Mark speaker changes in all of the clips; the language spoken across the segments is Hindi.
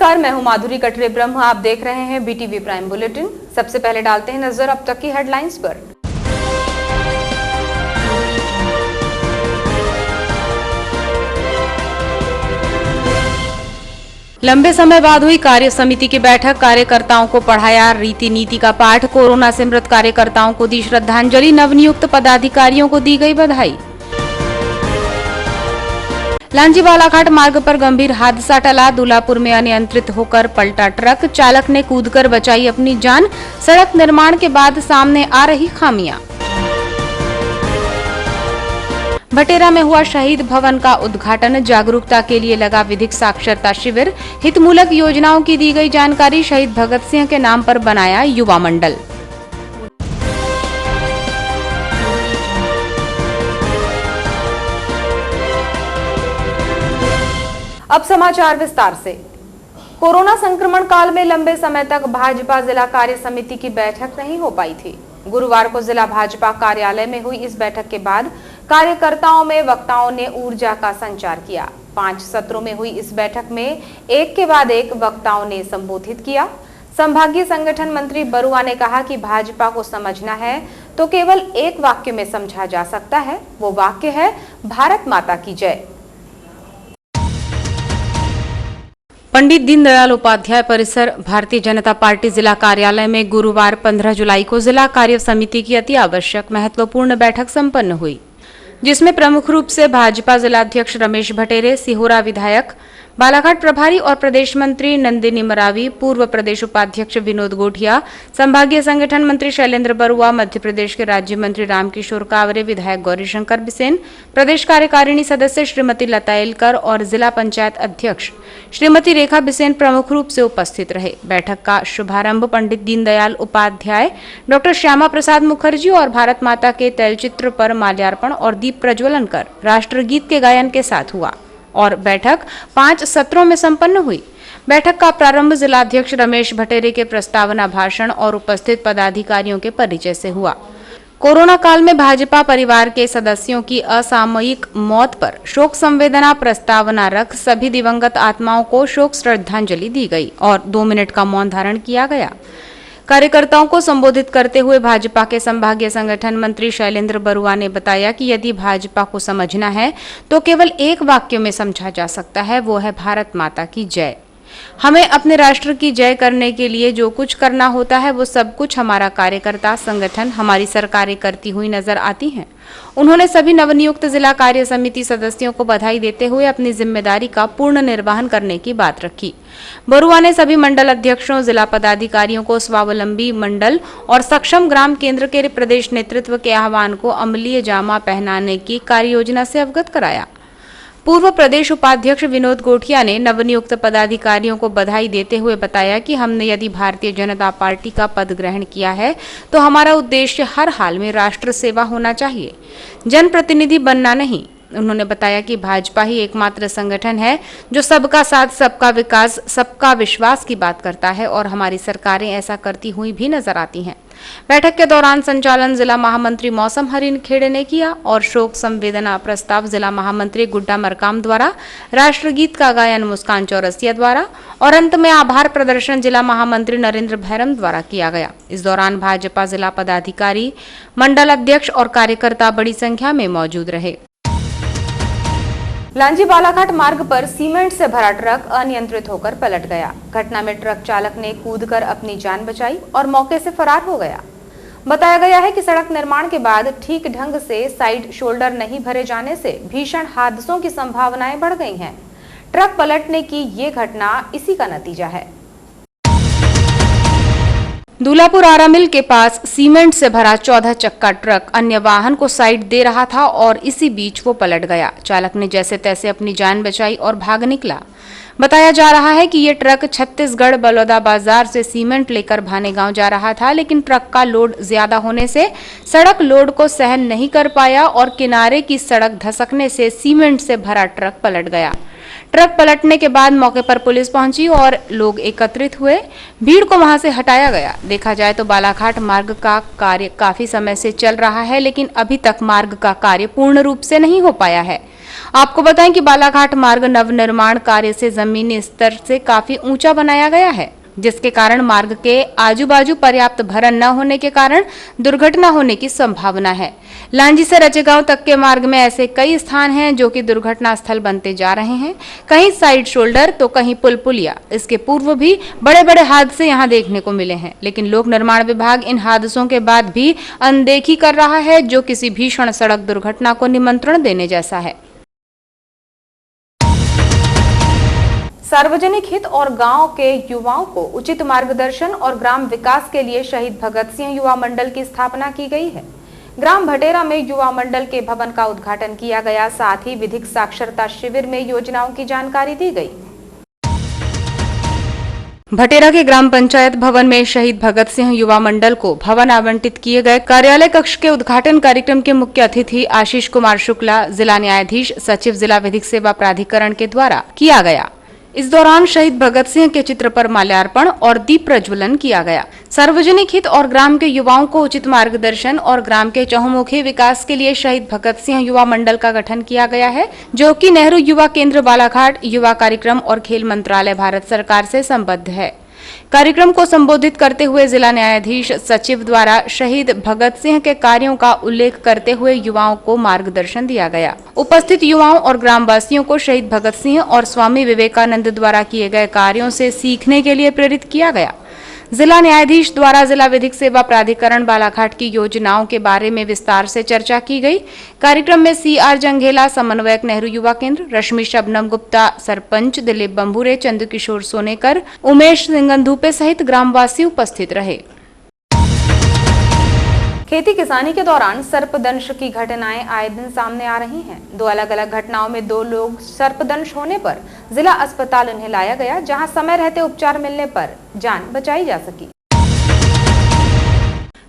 Speaker 1: नमस्कार, मैं हूं माधुरी कटरे ब्रह्म। आप देख रहे हैं बीटीवी प्राइम बुलेटिन। सबसे पहले डालते हैं नजर अब तक की हेडलाइंस पर। लंबे समय बाद हुई कार्य समिति की बैठक, कार्यकर्ताओं को पढ़ाया रीति नीति का पाठ। कोरोना से मृत कार्यकर्ताओं को दी श्रद्धांजलि, नवनियुक्त पदाधिकारियों को दी गई बधाई। लांजी बालाघाट मार्ग पर गंभीर हादसा टला, दूल्हापुर में अनियंत्रित होकर पलटा ट्रक, चालक ने कूदकर बचाई अपनी जान। सड़क निर्माण के बाद सामने आ रही खामियां। भटेरा में हुआ शहीद भवन का उद्घाटन, जागरूकता के लिए लगा विधिक साक्षरता शिविर, हितमूलक योजनाओं की दी गई जानकारी। शहीद भगत सिंह के नाम पर बनाया युवा मंडल। अब समाचार विस्तार से। कोरोना संक्रमण काल में लंबे समय तक भाजपा जिला कार्य समिति की बैठक नहीं हो पाई थी। गुरुवार को जिला भाजपा कार्यालय में हुई इस बैठक के बाद कार्यकर्ताओं में वक्ताओं ने ऊर्जा का संचार किया। 5 सत्रों में हुई इस बैठक में एक के बाद एक वक्ताओं ने संबोधित किया। संभागीय संगठन मंत्री बरुआ ने कहा कि भाजपा को समझना है तो केवल एक वाक्य में समझा जा सकता है, वो वाक्य है भारत माता की जय। पंडित दीनदयाल उपाध्याय परिसर भारतीय जनता पार्टी जिला कार्यालय में गुरुवार 15 जुलाई को जिला कार्य समिति की अति आवश्यक महत्वपूर्ण बैठक संपन्न हुई, जिसमें प्रमुख रूप से भाजपा जिलाध्यक्ष रमेश भटेरे, सिहोरा विधायक, बालाघाट प्रभारी और प्रदेश मंत्री नंदिनी मरावी, पूर्व प्रदेश उपाध्यक्ष विनोद गोठिया, संभागीय संगठन मंत्री शैलेंद्र बरुआ, मध्य प्रदेश के राज्य मंत्री रामकिशोर कावरे, विधायक गौरीशंकर बिसेन, प्रदेश कार्यकारिणी सदस्य श्रीमती लता एलकर और जिला पंचायत अध्यक्ष श्रीमती रेखा बिसेन प्रमुख रूप से उपस्थित रहे। बैठक का शुभारंभ पंडित दीनदयाल उपाध्याय, डॉक्टर श्यामा प्रसाद मुखर्जी और भारत माता के तैलचित्र पर माल्यार्पण और दीप प्रज्वलन कर राष्ट्रगीत के गायन के साथ हुआ और बैठक 5 सत्रों में संपन्न हुई। बैठक का प्रारंभ जिलाध्यक्ष रमेश भटेरे के प्रस्तावना भाषण और उपस्थित पदाधिकारियों के परिचय से हुआ। कोरोना काल में भाजपा परिवार के सदस्यों की असामयिक मौत पर शोक संवेदना प्रस्तावना रख सभी दिवंगत आत्माओं को शोक श्रद्धांजलि दी गई और 2 मिनट का मौन धारण किया गया। कार्यकर्ताओं को संबोधित करते हुए भाजपा के संभागीय संगठन मंत्री शैलेंद्र बरुआ ने बताया कि यदि भाजपा को समझना है तो केवल एक वाक्य में समझा जा सकता है, वो है भारत माता की जय। हमें अपने राष्ट्र की जय करने के लिए जो कुछ करना होता है वो सब कुछ हमारा कार्यकर्ता संगठन, हमारी सरकारें करती हुई नजर आती हैं। उन्होंने सभी नवनियुक्त जिला कार्य समिति सदस्यों को बधाई देते हुए अपनी जिम्मेदारी का पूर्ण निर्वहन करने की बात रखी। बरुआ ने सभी मंडल अध्यक्षों, जिला पदाधिकारियों को स्वावलंबी मंडल और सक्षम ग्राम केंद्र के प्रदेश नेतृत्व के आह्वान को अमलीय जामा पहनाने की कार्य योजना से अवगत कराया। पूर्व प्रदेश उपाध्यक्ष विनोद गोठिया ने नवनियुक्त पदाधिकारियों को बधाई देते हुए बताया कि हमने यदि भारतीय जनता पार्टी का पद ग्रहण किया है तो हमारा उद्देश्य हर हाल में राष्ट्र सेवा होना चाहिए, जनप्रतिनिधि बनना नहीं। उन्होंने बताया कि भाजपा ही एकमात्र संगठन है जो सबका साथ, सबका विकास, सबका विश्वास की बात करता है और हमारी सरकारें ऐसा करती हुई भी नजर आती हैं। बैठक के दौरान संचालन जिला महामंत्री मौसम हरिन खेड़े ने किया और शोक संवेदना प्रस्ताव जिला महामंत्री गुड्डा मरकाम द्वारा, राष्ट्रगीत का गायन मुस्कान चौरसिया द्वारा और अंत में आभार प्रदर्शन जिला महामंत्री नरेंद्र भैरम द्वारा किया गया। इस दौरान भाजपा जिला पदाधिकारी, मंडल अध्यक्ष और कार्यकर्ता बड़ी संख्या में मौजूद रहे। लांजी बालाघाट मार्ग पर सीमेंट से भरा ट्रक अनियंत्रित होकर पलट गया। घटना में ट्रक चालक ने कूदकर अपनी जान बचाई और मौके से फरार हो गया। बताया गया है कि सड़क निर्माण के बाद ठीक ढंग से साइड शोल्डर नहीं भरे जाने से भीषण हादसों की संभावनाएं बढ़ गई हैं। ट्रक पलटने की ये घटना इसी का नतीजा है। दूल्हापुर आरा मिल के पास सीमेंट से भरा 14 चक्का ट्रक अन्य वाहन को साइड दे रहा था और इसी बीच वो पलट गया। चालक ने जैसे तैसे अपनी जान बचाई और भाग निकला। बताया जा रहा है कि ये ट्रक छत्तीसगढ़ बलौदा बाजार से सीमेंट लेकर भानेगांव जा रहा था, लेकिन ट्रक का लोड ज्यादा होने से सड़क लोड को सहन नहीं कर पाया और किनारे की सड़क धसकने से सीमेंट से भरा ट्रक पलट गया। ट्रक पलटने के बाद मौके पर पुलिस पहुंची और लोग एकत्रित हुए। भीड़ को वहां से हटाया गया। देखा जाए तो बालाघाट मार्ग का कार्य काफी समय से चल रहा है, लेकिन अभी तक मार्ग का कार्य पूर्ण रूप से नहीं हो पाया है। आपको बताएं कि बालाघाट मार्ग नवनिर्माण कार्य से जमीनी स्तर से काफी ऊंचा बनाया गया है, जिसके कारण मार्ग के आजू बाजू पर्याप्त भरण न होने के कारण दुर्घटना होने की संभावना है। लांजी से रचेगांव तक के मार्ग में ऐसे कई स्थान हैं जो कि दुर्घटना स्थल बनते जा रहे हैं, कहीं साइड शोल्डर तो कहीं पुल पुलिया। इसके पूर्व भी बड़े बड़े हादसे यहां देखने को मिले हैं, लेकिन लोक निर्माण विभाग इन हादसों के बाद भी अनदेखी कर रहा है, जो किसी भीषण सड़क दुर्घटना को निमंत्रण देने जैसा है। सार्वजनिक हित और गांव के युवाओं को उचित मार्गदर्शन और ग्राम विकास के लिए शहीद भगत सिंह युवा मंडल की स्थापना की गई है। ग्राम भटेरा में युवा मंडल के भवन का उद्घाटन किया गया, साथ ही विधिक साक्षरता शिविर में योजनाओं की जानकारी दी गई। भटेरा के ग्राम पंचायत भवन में शहीद भगत सिंह युवा मंडल को भवन आवंटित किए गए कार्यालय कक्ष के उद्घाटन कार्यक्रम के मुख्य अतिथि आशीष कुमार शुक्ला, जिला न्यायाधीश सचिव, जिला विधिक सेवा प्राधिकरण के द्वारा किया गया। इस दौरान शहीद भगत सिंह के चित्र पर माल्यार्पण और दीप प्रज्वलन किया गया। सार्वजनिक हित और ग्राम के युवाओं को उचित मार्गदर्शन और ग्राम के चहुमुखी विकास के लिए शहीद भगत सिंह युवा मंडल का गठन किया गया है, जो कि नेहरू युवा केंद्र बालाघाट, युवा कार्यक्रम और खेल मंत्रालय भारत सरकार से संबद्ध है। कार्यक्रम को संबोधित करते हुए जिला न्यायाधीश सचिव द्वारा शहीद भगत सिंह के कार्यों का उल्लेख करते हुए युवाओं को मार्गदर्शन दिया गया। उपस्थित युवाओं और ग्रामवासियों को शहीद भगत सिंह और स्वामी विवेकानंद द्वारा किए गए कार्यों से सीखने के लिए प्रेरित किया गया। जिला न्यायाधीश द्वारा जिला विधिक सेवा प्राधिकरण बालाघाट की योजनाओं के बारे में विस्तार से चर्चा की गई। कार्यक्रम में CR जंघेला, समन्वयक नेहरू युवा केंद्र, रश्मि शबनम गुप्ता, सरपंच दिलीप बंबूरे, चंद्रकिशोर सोनेकर, उमेश सिंगंधुपे सहित ग्रामवासी उपस्थित रहे। खेती किसानी के दौरान सर्पदंश की घटनाएं आए दिन सामने आ रही हैं। 2 अलग अलग घटनाओं में 2 लोग सर्पदंश होने पर जिला अस्पताल उन्हें लाया गया, जहां समय रहते उपचार मिलने पर जान बचाई जा सकी।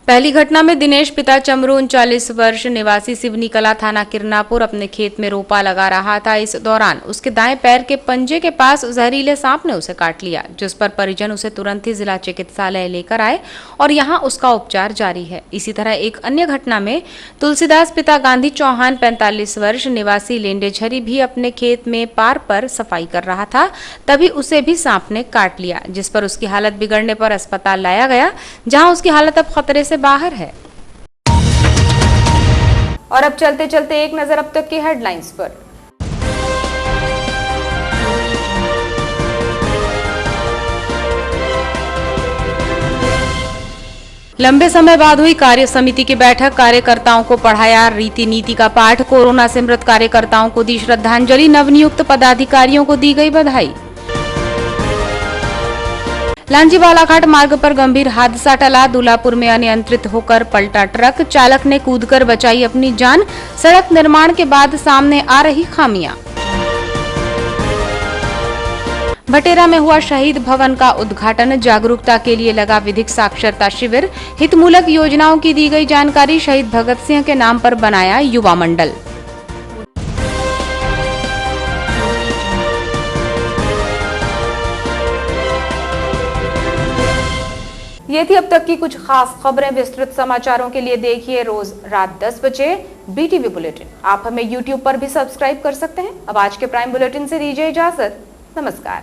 Speaker 1: पहली घटना में दिनेश पिता चमरू 39 वर्ष निवासी सिवनी कला थाना किरनापुर अपने खेत में रोपा लगा रहा था। इस दौरान उसके दाएं पैर के पंजे के पास जहरीले सांप ने उसे काट लिया, जिस पर परिजन उसे तुरंत ही जिला चिकित्सालय लेकर आए और यहां उसका उपचार जारी है। इसी तरह एक अन्य घटना में तुलसीदास पिता गांधी चौहान 45 वर्ष निवासी लेंडेझरी भी अपने खेत में पार पर सफाई कर रहा था, तभी उसे भी सांप ने काट लिया, जिस पर उसकी हालत बिगड़ने पर अस्पताल लाया गया, जहां उसकी हालत अब खतरे से बाहर है। और अब चलते चलते एक नजर अब तक की हेडलाइंस पर। लंबे समय बाद हुई कार्य समिति की बैठक, कार्यकर्ताओं को पढ़ाया रीति नीति का पाठ, कोरोना से मृत कार्यकर्ताओं को दी श्रद्धांजलि, नवनियुक्त पदाधिकारियों को दी गई बधाई। लांजी बालाघाट मार्ग पर गंभीर हादसा टला, दूल्हापुर में अनियंत्रित होकर पलटा ट्रक, चालक ने कूदकर बचाई अपनी जान, सड़क निर्माण के बाद सामने आ रही खामियां। भटेरा में हुआ शहीद भवन का उद्घाटन, जागरूकता के लिए लगा विधिक साक्षरता शिविर, हितमूलक योजनाओं की दी गई जानकारी, शहीद भगत सिंह के नाम पर बनाया युवा मंडल। ये थी अब तक की कुछ खास खबरें। विस्तृत समाचारों के लिए देखिए रोज रात 10 बजे BTV बुलेटिन। आप हमें YouTube पर भी सब्सक्राइब कर सकते हैं। अब आज के प्राइम बुलेटिन से दीजिए इजाजत। नमस्कार।